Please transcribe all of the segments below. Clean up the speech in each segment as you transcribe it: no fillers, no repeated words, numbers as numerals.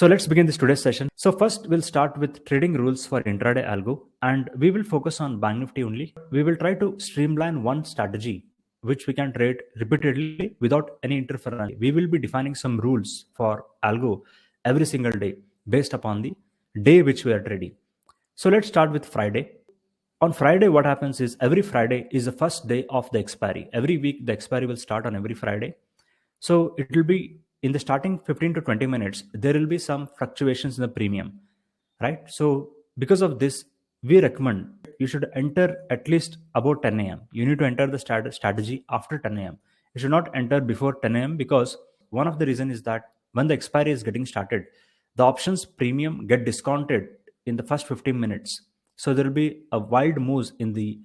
So let's begin this today's session. So first we'll start with trading rules for intraday algo, and we will focus on Banknifty only. We will try to streamline one strategy which we can trade repeatedly without any interference. We will be defining some rules for algo every single day based upon the day which we are trading. So let's start with Friday. On Friday, what happens is every Friday is the first day of the expiry. Every week, the expiry will start on every Friday. So it will be in the starting 15 to 20 minutes, there will be some fluctuations in the premium, right? So because of this, we recommend you should enter at least about 10 a.m. You need to enter the strategy after 10 a.m. You should not enter before 10 a.m. because one of the reasons is that when the expiry is getting started, the options premium get discounted in the first 15 minutes. So there will be a wild moves in the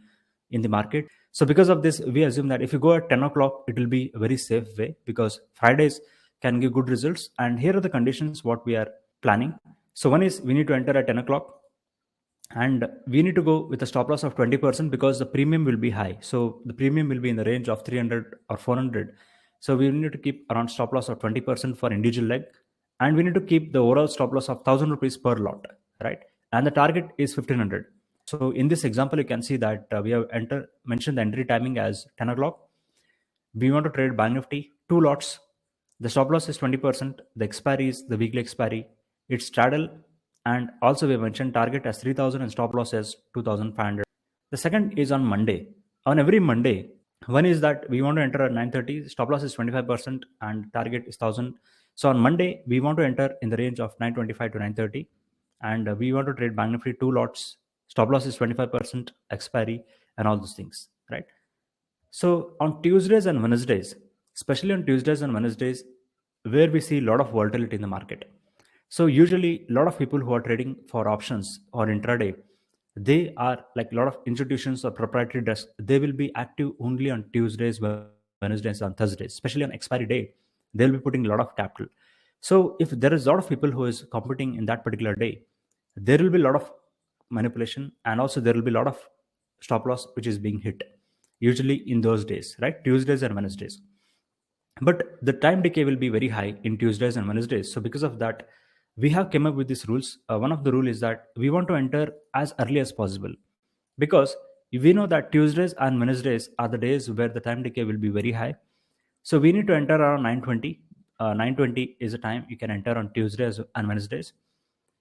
market. So because of this, we assume that if you go at 10 o'clock, it will be a very safe way because Fridays can give good results. And here are the conditions what we are planning. So one is we need to enter at 10 o'clock and we need to go with a stop loss of 20% because the premium will be high. So the premium will be in the range of 300 or 400. So we need to keep around stop loss of 20% for individual leg. And we need to keep the overall stop loss of 1,000 rupees per lot, right? And the target is 1,500. So in this example, you can see that we have mentioned the entry timing as 10 o'clock. We want to trade Banknifty 2 lots. The stop loss is 20%. The expiry is the weekly expiry. It's straddle. And also we mentioned target as 3,000 and stop loss as 2,500. The second is on Monday. On every Monday, one is that we want to enter at 9:30. Stop loss is 25% and target is 1,000. So on Monday, we want to enter in the range of 9:25 to 9:30. And we want to trade Banknifty 2 lots. Stop loss is 25%, expiry, and all those things, right? So on Tuesdays and Wednesdays, especially on Tuesdays and Wednesdays, where we see a lot of volatility in the market. So usually a lot of people who are trading for options or intraday, they are like a lot of institutions or proprietary desks, they will be active only on Tuesdays, Wednesdays, and Thursdays, especially on expiry day. They'll be putting a lot of capital. So if there is a lot of people who is competing in that particular day, there will be a lot of manipulation and also there will be a lot of stop loss which is being hit usually in those days, right? Tuesdays and Wednesdays. But the time decay will be very high in Tuesdays and Wednesdays. So because of that, we have come up with these rules. One of the rule is that we want to enter as early as possible because we know that Tuesdays and Wednesdays are the days where the time decay will be very high. So we need to enter around 9:20. 9:20 is the time you can enter on Tuesdays and Wednesdays.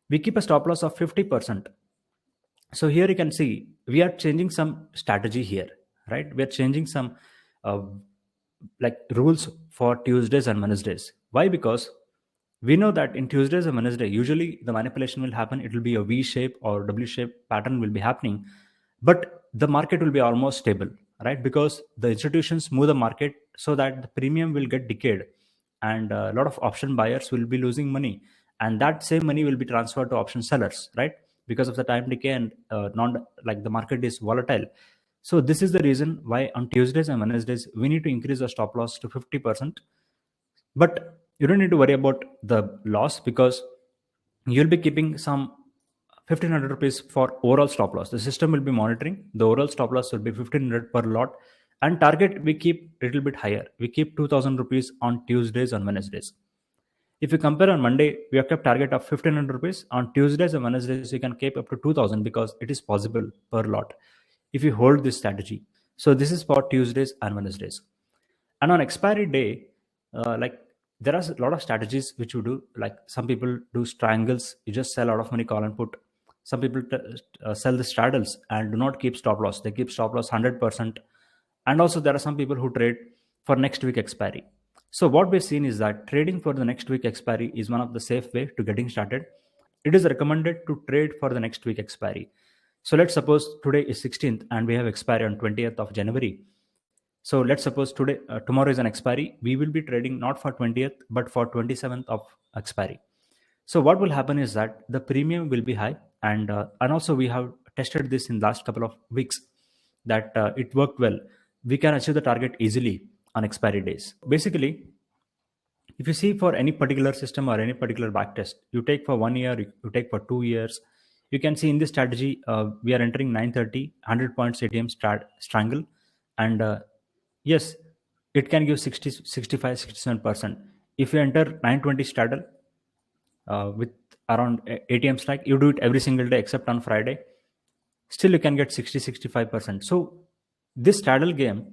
We keep a stop loss of 50%. So here you can see we are changing some strategy here, right? We are changing some like rules for Tuesdays and Wednesdays. Why? Because we know that in Tuesdays and Wednesday, usually the manipulation will happen. It will be a V shape or W shape pattern will be happening, but the market will be almost stable, right? Because the institutions move the market so that the premium will get decayed and a lot of option buyers will be losing money. And that same money will be transferred to option sellers, right? Because of the time decay and like the market is volatile. So this is the reason why on Tuesdays and Wednesdays, we need to increase the stop loss to 50%. But you don't need to worry about the loss because you'll be keeping some 1,500 rupees for overall stop loss. The system will be monitoring. The overall stop loss will be 1,500 per lot. And target, we keep a little bit higher. We keep 2,000 rupees on Tuesdays and Wednesdays. If you compare on Monday, we have kept target of 1,500 rupees. On Tuesdays and Wednesdays, you can keep up to 2,000 because it is possible per lot if you hold this strategy. So this is for Tuesdays and Wednesdays. And on expiry day, like there are a lot of strategies which you do. Like some people do strangles. You just sell out of money call and put. Some people sell the straddles and do not keep stop loss. They keep stop loss 100%. And also there are some people who trade for next week expiry. So what we've seen is that trading for the next week expiry is one of the safe way to getting started. It is recommended to trade for the next week expiry. So let's suppose today is 16th and we have expiry on 20th of January. So let's suppose tomorrow is an expiry. We will be trading not for 20th, but for 27th of expiry. So what will happen is that the premium will be high. And also we have tested this in last couple of weeks that it worked well. We can achieve the target easily on expiry days. Basically, if you see for any particular system or any particular backtest, you take for 1 year, you take for 2 years, you can see in this strategy, we are entering 9:30, 100 points ATM strangle. And yes, it can give 60, 65, 67%. If you enter 9:20 straddle, with around ATM strike. You do it every single day except on Friday, still you can get 60-65%. So this straddle game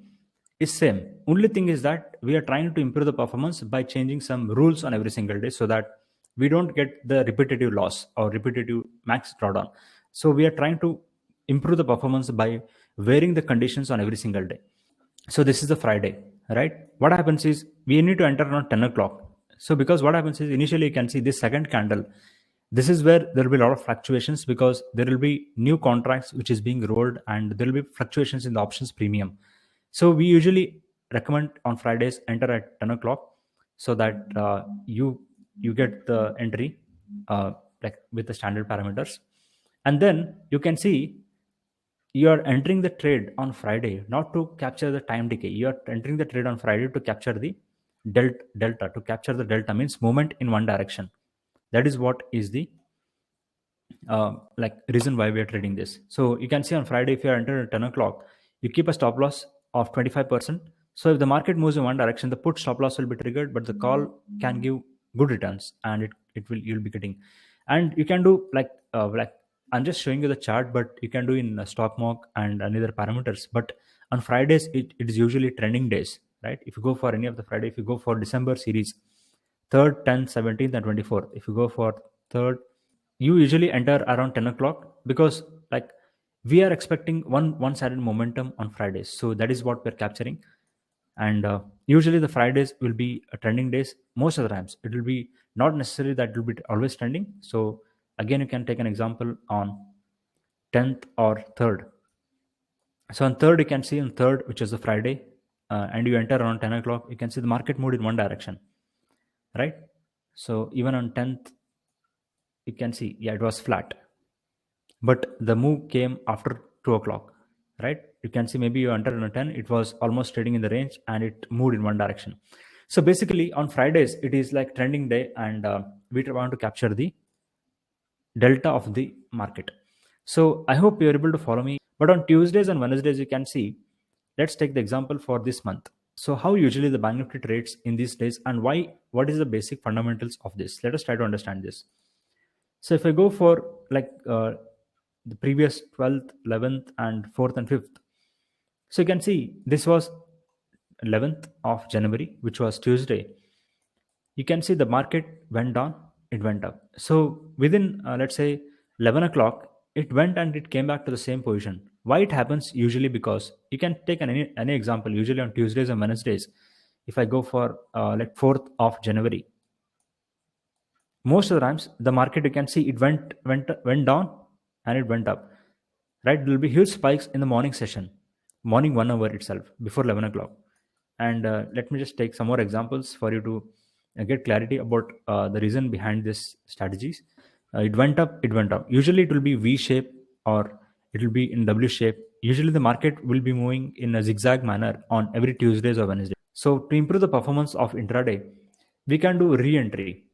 is same. Only thing is that we are trying to improve the performance by changing some rules on every single day, so that we don't get the repetitive loss or repetitive max drawdown. So we are trying to improve the performance by varying the conditions on every single day. So this is the Friday, right? What happens is we need to enter around 10 o'clock. So because what happens is, initially you can see this second candle, this is where there will be a lot of fluctuations, because there will be new contracts which is being rolled, and there will be fluctuations in the options premium. So we usually recommend on Fridays enter at 10 o'clock, so that you get the entry like with the standard parameters. And then you can see you are entering the trade on Friday not to capture the time decay. You are entering the trade on Friday to capture the delta. To capture the delta means movement in one direction. That is what is the like reason why we are trading this. So you can see on Friday, if you are entering at 10 o'clock, you keep a stop loss of 25%. So if the market moves in one direction, the put stop loss will be triggered, but the call can give good returns, and it will, you'll be getting. And you can do like I'm just showing you the chart, but you can do in stock mark and another parameters. But on Fridays, it is usually trending days, right? If you go for any of the Friday, if you go for December series, 3rd, 10th, 17th, and 24th, if you go for third, you usually enter around 10 o'clock, because like we are expecting one-sided momentum on Fridays. So that is what we're capturing. And usually the Fridays will be trending days. Most of the times it will be not necessarily that it will be always trending. So again, you can take an example on 10th or 3rd. So on 3rd, you can see on 3rd, which is the Friday, and you enter around 10 o'clock, you can see the market moved in one direction, right? So even on 10th, you can see, yeah, it was flat, but the move came after 2 o'clock, right? You can see maybe you entered on a 10, it was almost trading in the range, and it moved in one direction. So basically on Fridays, it is like trending day, and we want to capture the delta of the market. So I hope you're able to follow me. But on Tuesdays and Wednesdays, you can see, let's take the example for this month. So how usually the Bank Nifty trades in these days, and why, what is the basic fundamentals of this? Let us try to understand this. So if I go for like the previous 12th, 11th, and 4th and 5th, so you can see this was 11th of January, which was Tuesday. You can see the market went down, it went up. So within let's say 11 o'clock, it went and it came back to the same position. Why it happens? Usually because you can take any example. Usually on Tuesdays and Wednesdays, if I go for like 4th of January, most of the times the market, you can see it went down and it went up, right? There will be huge spikes in the morning session, morning 1 hour itself, before 11 o'clock. And let me just take some more examples for you to get clarity about the reason behind this strategies. It went up, it went up. Usually it will be V shape, or it will be in W shape. Usually the market will be moving in a zigzag manner on every Tuesdays or Wednesday. So to improve the performance of intraday, we can do re-entry.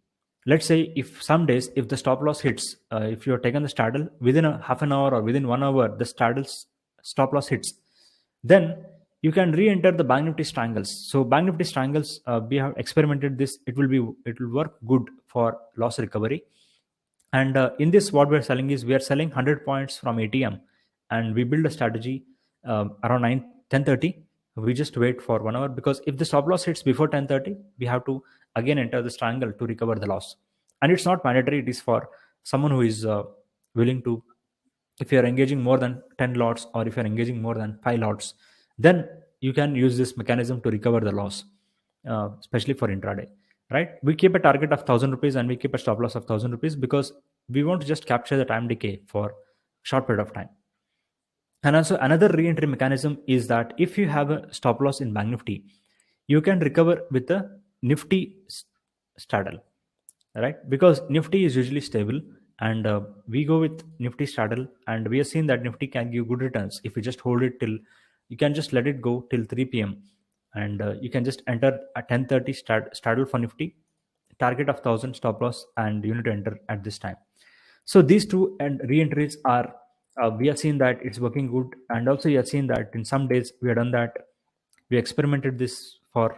Let's say if some days, if the stop loss hits, if you have taken the straddle within a half an hour or within 1 hour, the straddle's stop loss hits, then you can re-enter the Bank Nifty strangles. So Bank Nifty strangles, we have experimented this. It will work good for loss recovery. And in this, what we're selling is, we are selling 100 points from ATM, and we build a strategy around 10:30. We just wait for 1 hour, because if the stop loss hits before 10:30, we have to again enter the strangle to recover the loss. And it's not mandatory. It is for someone who is willing to. If you are engaging more than 10 lots, or if you are engaging more than 5 lots, then you can use this mechanism to recover the loss, especially for intraday, right? We keep a target of 1000 rupees, and we keep a stop loss of 1000 rupees, because we want to just capture the time decay for short period of time. And also another re-entry mechanism is that if you have a stop loss in Bank Nifty, you can recover with the Nifty straddle, right? Because Nifty is usually stable, and we go with Nifty straddle, and we have seen that Nifty can give good returns if you just hold it till, you can just let it go till 3 p.m. and you can just enter a 10:30 straddle for Nifty, target of 1000 stop loss, and you need to enter at this time. So these two and re-entries are, we have seen that it's working good. And also you have seen that in some days we have done that, we experimented this for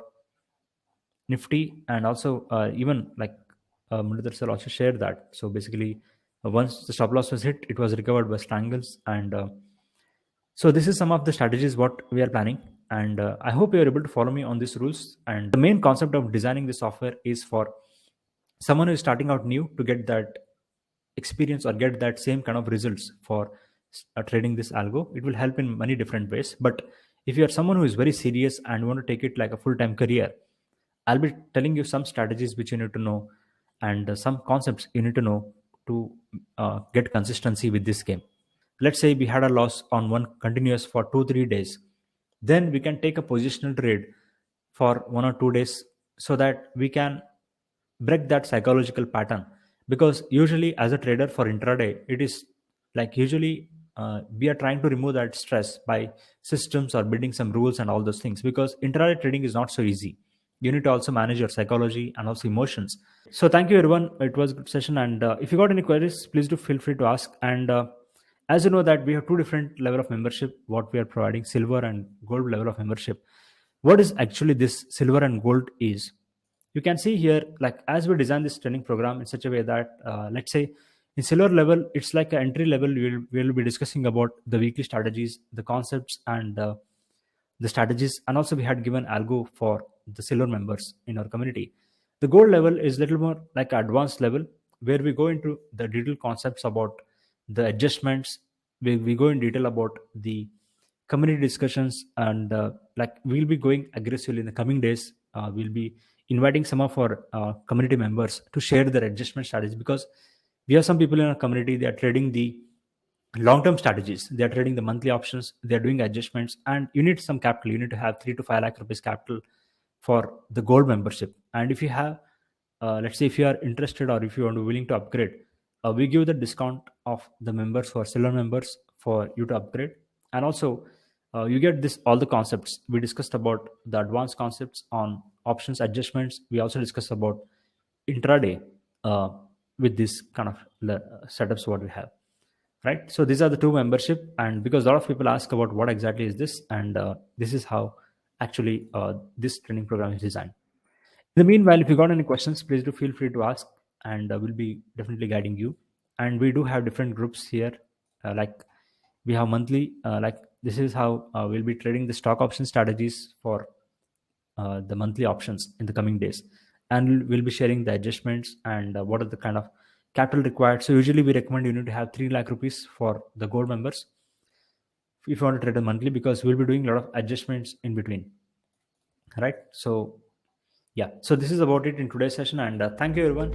Nifty, and also even like Muralidhar sir also shared that. So basically, once the stop loss was hit, it was recovered by strangles. And so this is some of the strategies what we are planning. And I hope you are able to follow me on these rules. And the main concept of designing the software is for someone who is starting out new to get that experience or get that same kind of results for trading this algo. It will help in many different ways. But if you are someone who is very serious and want to take it like a full-time career, I'll be telling you some strategies which you need to know, and some concepts you need to know to get consistency with this game. Let's say we had a loss on one continuous for 2 3 days, then we can take a positional trade for 1 or 2 days so that we can break that psychological pattern. Because usually as a trader for intraday, it is like usually we are trying to remove that stress by systems or building some rules and all those things, because intraday trading is not so easy. You need to also manage your psychology and also emotions. So thank you everyone, it was a good session. And if you got any queries, please do feel free to ask. And as you know that we have two different level of membership what we are providing, silver and gold level of membership. What is actually this silver and gold is, you can see here, like as we design this training program in such a way that let's say in silver level it's like an entry level. We'll be discussing about the weekly strategies, the concepts, and the strategies. And also we had given algo for the silver members in our community. The gold level is little more like advanced level, where we go into the detailed concepts about the adjustments. We go in detail about the community discussions. And like we'll be going aggressively in the coming days. We'll be inviting some of our community members to share their adjustment strategies, because we have some people in our community, they are trading the long-term strategies, they are trading the monthly options, they are doing adjustments, and you need some capital. You need to have 3 to 5 lakh rupees capital for the gold membership. And if you have let's say if you are interested or if you are willing to upgrade, we give the discount of the members for silver members for you to upgrade. And also you get this all the concepts we discussed about, the advanced concepts on options adjustments. We also discussed about intraday with this kind of setups what we have, right? So these are the two membership. And because a lot of people ask about what exactly is this, and this is how actually this training program is designed. In the meanwhile, if you got any questions, please do feel free to ask, and we'll be definitely guiding you. And we do have different groups here, like we have monthly, like this is how we'll be trading the stock option strategies for the monthly options in the coming days. And we'll be sharing the adjustments and what are the kind of capital required. So usually we recommend you need to have 3 lakh rupees for the gold members if you want to trade a monthly, because we'll be doing a lot of adjustments in between, right? So yeah, so this is about it in today's session. And thank you everyone